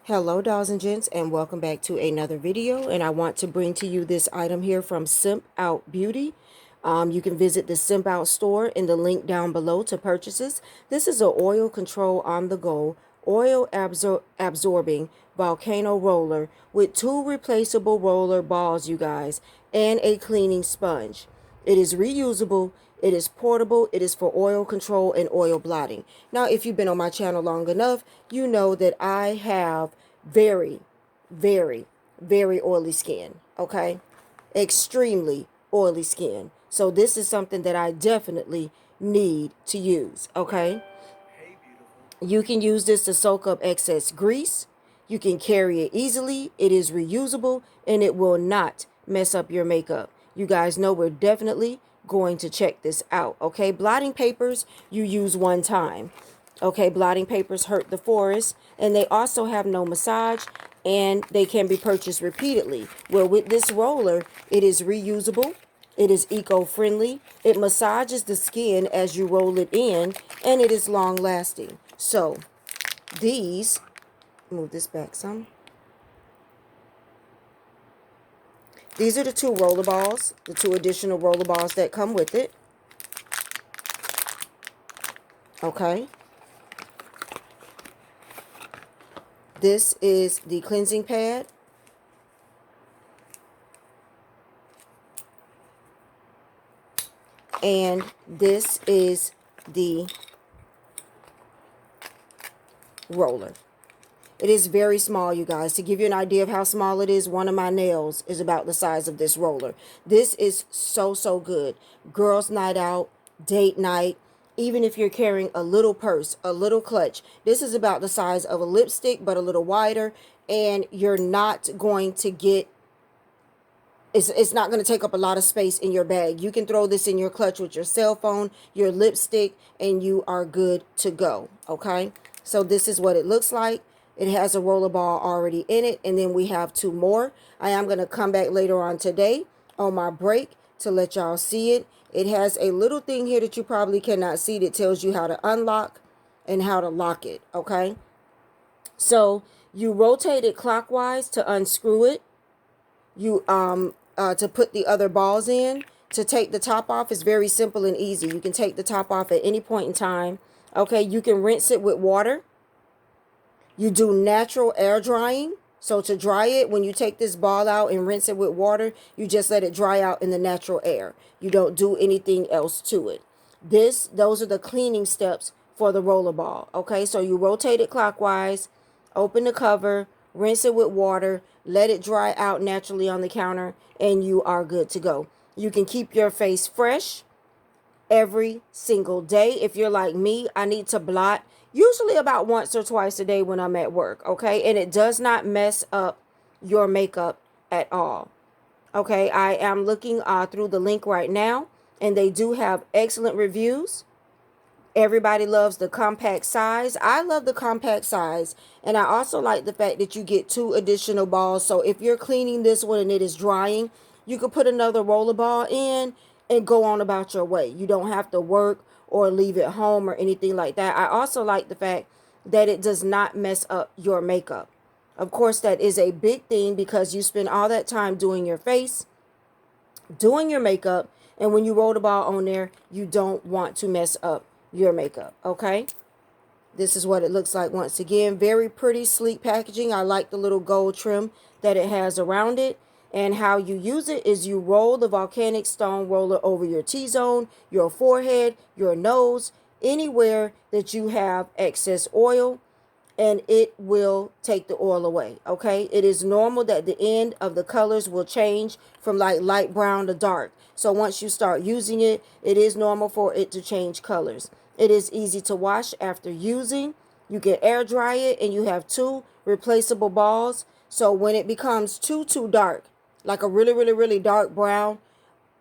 Hello dolls and gents, and welcome back to another video. And I want to bring to you this item here from Simpout Beauty. You can visit the Simpout store in the link down below to purchases. This is an oil control on the go, oil absorbing volcano roller with 2 replaceable roller balls, you guys, and a cleaning sponge. It is reusable, it is portable, it is for oil control and oil blotting. Now, if you've been on my channel long enough, you know that I have very, very, very oily skin, okay? Extremely oily skin. So this is something that I definitely need to use, okay? You can use this to soak up excess grease. You can carry it easily. It is reusable and it will not mess up your makeup. You guys know we're definitely going to check this out, okay? Blotting papers you use one time. Okay, blotting papers hurt the forest, and they also have no massage, and they can be purchased repeatedly. Well, with this roller, it is reusable, it is eco-friendly, it massages the skin as you roll it in, and it is long-lasting. So, these, move this back some. These are the 2 roller balls, the 2 additional roller balls that come with it. Okay. This is the cleansing pad. And this is the roller. It is very small, you guys. To give you an idea of how small it is, one of my nails is about the size of this roller. This is so good. Girls' night out, date night, even if you're carrying a little purse, a little clutch. This is about the size of a lipstick, but a little wider. And you're not going to get, it's not going to take up a lot of space in your bag. You can throw this in your clutch with your cell phone, your lipstick, and you are good to go. Okay? So this is what it looks like. It has a roller ball already in it, and then we have 2 more. I am going to come back later on today on my break to let y'all see it. It has a little thing here that you probably cannot see that tells you how to unlock and how to lock it, okay? So you rotate it clockwise to unscrew it. You to put the other balls in. To take the top off is very simple and easy. You can take the top off at any point in time. Okay, you can rinse it with water. You do natural air drying. So to dry it, when you take this ball out and rinse it with water, you just let it dry out in the natural air. You don't do anything else to it. Those are the cleaning steps for the roller ball. Okay, so you rotate it clockwise, open the cover, rinse it with water, let it dry out naturally on the counter, and you are good to go. You can keep your face fresh every single day. If you're like me, I need to blot usually about once or twice a day when I'm at work, okay? And it does not mess up your makeup at all, okay? I am looking through the link right now, and they do have excellent reviews. Everybody loves the compact size. I love the compact size, and I also like the fact that you get 2 additional balls. So if you're cleaning this one and it is drying, you could put another roller ball in and go on about your way. You don't have to work or leave it home or anything like that. I also like the fact that it does not mess up your makeup. Of course, that is a big thing because you spend all that time doing your face, doing your makeup, and when you roll the ball on there, you don't want to mess up your makeup, okay? This is what it looks like once again. Very pretty, sleek packaging. I like the little gold trim that it has around it. And how you use it is you roll the Volcanic stone roller over your T-zone, your forehead, your nose, anywhere that you have excess oil, and it will take the oil away, okay? It is normal that the end of the colors will change from like light brown to dark. So once you start using it, it is normal for it to change colors. It is easy to wash after using. You can air dry it, and you have 2 replaceable balls. So when it becomes too dark, like a really dark brown,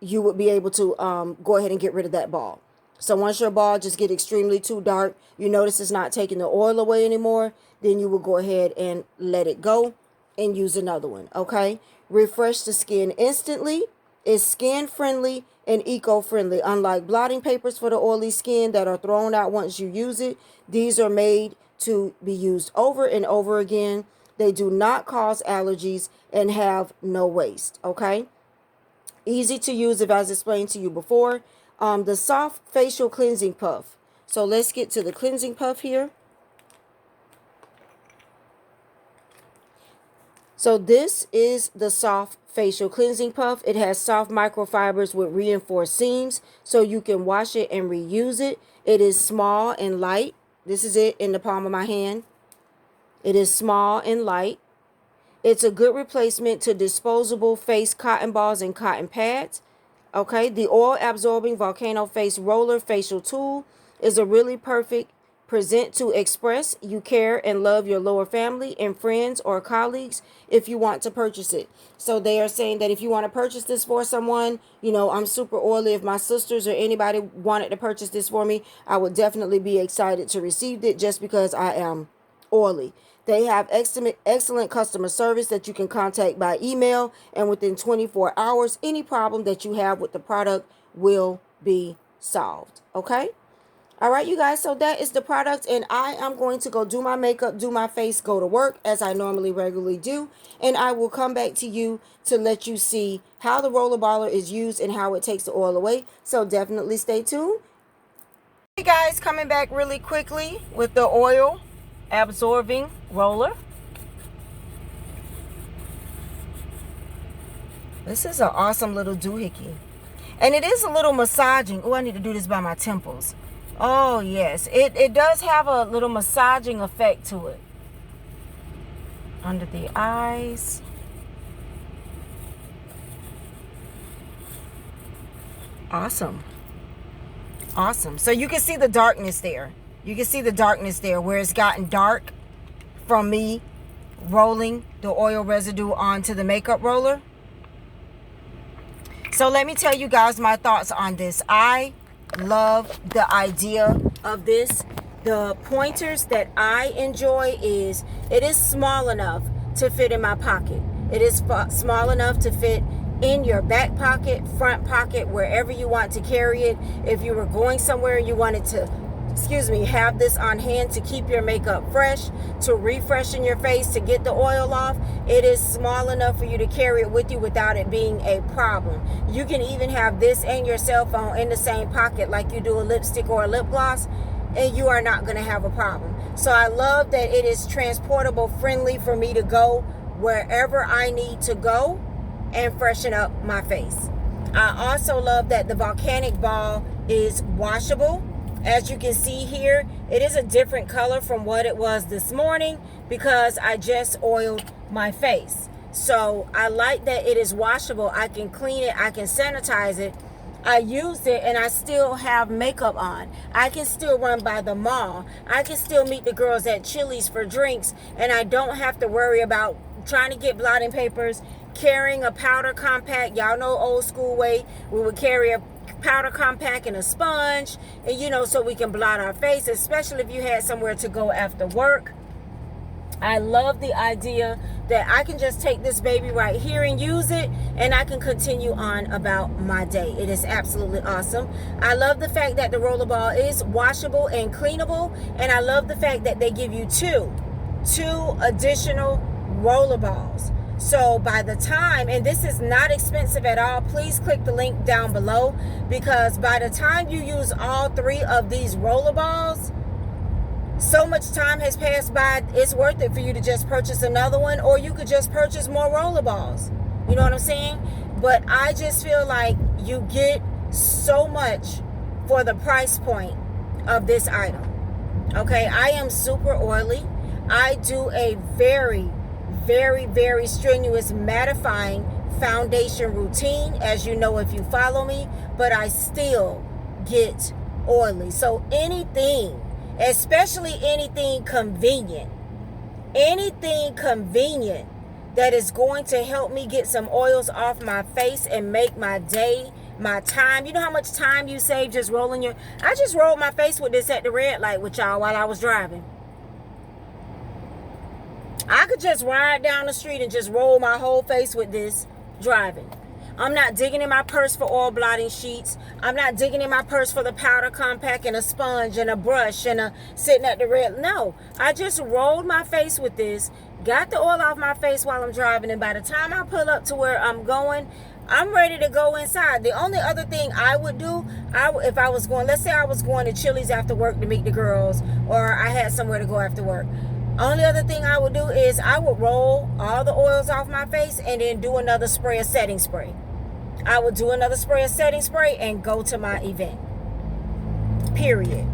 you would be able to go ahead and get rid of that ball. So once your ball just get extremely too dark, you notice it's not taking the oil away anymore, then you will go ahead and let it go and use another one, okay? Refresh the skin instantly. It's skin friendly and eco-friendly. Unlike blotting papers for the oily skin that are thrown out once you use it, these are made to be used over and over again. They do not cause allergies and have no waste, okay? Easy to use, if I was explained to you before. The soft facial cleansing puff. So let's get to the cleansing puff here. So this is the soft facial cleansing puff. It has soft microfibers with reinforced seams, so you can wash it and reuse it. It is small and light. This is it in the palm of my hand. It is small and light. It's a good replacement to disposable face cotton balls and cotton pads. Okay, the oil absorbing volcano face roller facial tool is a really perfect present to express you care and love your lower family and friends or colleagues if you want to purchase it. So they are saying that if you want to purchase this for someone, you know, I'm super oily. If my sisters or anybody wanted to purchase this for me, I would definitely be excited to receive it just because I am oily. They have excellent customer service that you can contact by email, and within 24 hours, any problem that you have with the product will be solved. Okay? All right, you guys, so that is the product, and I am going to go do my makeup, do my face, go to work as I normally regularly do, and I will come back to you to let you see how the roller baller is used and how it takes the oil away. So definitely stay tuned. Hey guys, coming back really quickly with the oil absorbing roller. This is an awesome little doohickey, and it is a little massaging. Oh, I need to do this by my temples. Oh yes, it does have a little massaging effect to it. Under the eyes. Awesome. Awesome. So you can see the darkness there. You can see the darkness there where it's gotten dark from me rolling the oil residue onto the makeup roller. So let me tell you guys my thoughts on this. I love the idea of this. The pointers that I enjoy is it is small enough to fit in my pocket. It is small enough to fit in your back pocket, front pocket, wherever you want to carry it. If you were going somewhere and you wanted to, have this on hand to keep your makeup fresh, to refreshen your face, to get the oil off, it is small enough for you to carry it with you without it being a problem. You can even have this and your cell phone in the same pocket like you do a lipstick or a lip gloss, and you are not going to have a problem. So I love that it is transportable friendly for me to go wherever I need to go and freshen up my face. I also love that the Volcanic ball is washable. As you can see here, it is a different color from what it was this morning because I just oiled my face. So I like that it is washable. I can clean it, I can sanitize it. I used it and I still have makeup on. I can still run by the mall. I can still meet the girls at Chili's for drinks, and I don't have to worry about trying to get blotting papers, carrying a powder compact. Y'all know old school way. We would carry a powder compact and a sponge, and so we can blot our face, especially if you had somewhere to go after work. I love the idea that I can just take this baby right here and use it, and I can continue on about my day. It is absolutely awesome. I love the fact that the roller ball is washable and cleanable, and I love the fact that they give you two additional roller balls. So by the time, and this is not expensive at all, please click the link down below, because by the time you use all three of these roller balls, so much time has passed by, it's worth it for you to just purchase another one, or you could just purchase more roller balls. You know what I'm saying? But I just feel like you get so much for the price point of this item. Okay, I am super oily. I do a very, very, very strenuous mattifying foundation routine, as you know if you follow me, but I still get oily. So anything, especially anything convenient that is going to help me get some oils off my face and make my day, my time. You know how much time you save just rolling I just rolled my face with this at the red light with y'all while I was driving. I could just ride down the street and just roll my whole face with this driving. I'm not digging in my purse for oil blotting sheets. I'm not digging in my purse for the powder compact and a sponge and a brush and a sitting at the red. No, I just rolled my face with this, got the oil off my face while I'm driving, and by the time I pull up to where I'm going, I'm ready to go inside. The only other thing I would do, if I was going, let's say I was going to Chili's after work to meet the girls, or I had somewhere to go after work. Only other thing I would do is I would roll all the oils off my face and then do another spray of setting spray. I would do another spray of setting spray and go to my event. Period.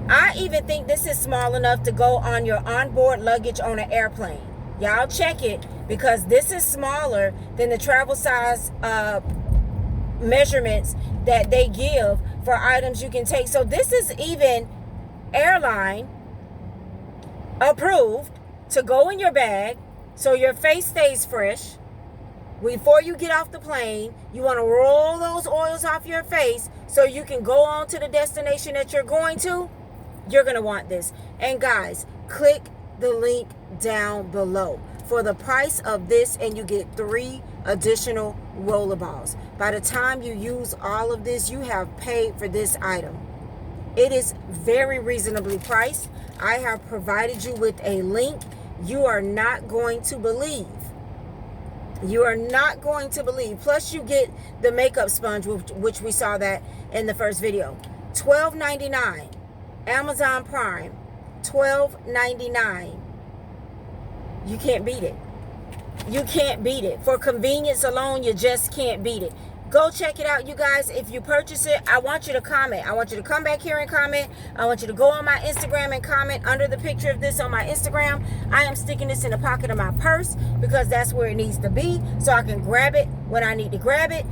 I even think this is small enough to go on your onboard luggage on an airplane. Y'all check it, because this is smaller than the travel size measurements that they give for items you can take. So this is even airline approved to go in your bag so your face stays fresh. Before you get off the plane, you want to roll those oils off your face so you can go on to the destination that you're going to. You're going to want this. And guys, click the link down below for the price of this, and you get 3 additional rollerballs. By the time you use all of this, you have paid for this item. It is very reasonably priced. I have provided you with a link. You are not going to believe. You are not going to believe. Plus you get the makeup sponge, which we saw that in the first video. $12.99. Amazon Prime. $12.99. You can't beat it. You can't beat it. For convenience alone, you just can't beat it. Go check it out, you guys. If you purchase it, I want you to comment. I want you to come back here and comment. I want you to go on my Instagram and comment under the picture of this on my Instagram. I am sticking this in the pocket of my purse because that's where it needs to be, so I can grab it when I need to grab it.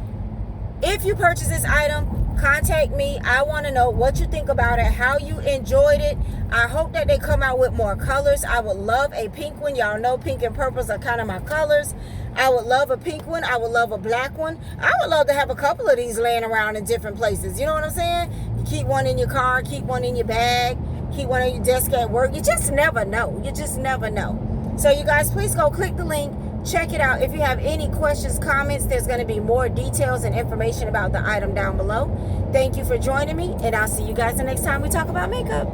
If you purchase this item, contact me. I want to know what you think about it, how you enjoyed it. I hope that they come out with more colors. I would love a pink one. Y'all know pink and purples are kind of my colors. I would love a pink one. I would love a black one. I would love to have a couple of these laying around in different places. You know what I'm saying? You keep one in your car, keep one in your bag, keep one on your desk at work. You just never know. You just never know. So you guys, please go click the link. Check it out. If you have any questions, comments, there's going to be more details and information about the item down below. Thank you for joining me, and I'll see you guys the next time we talk about makeup.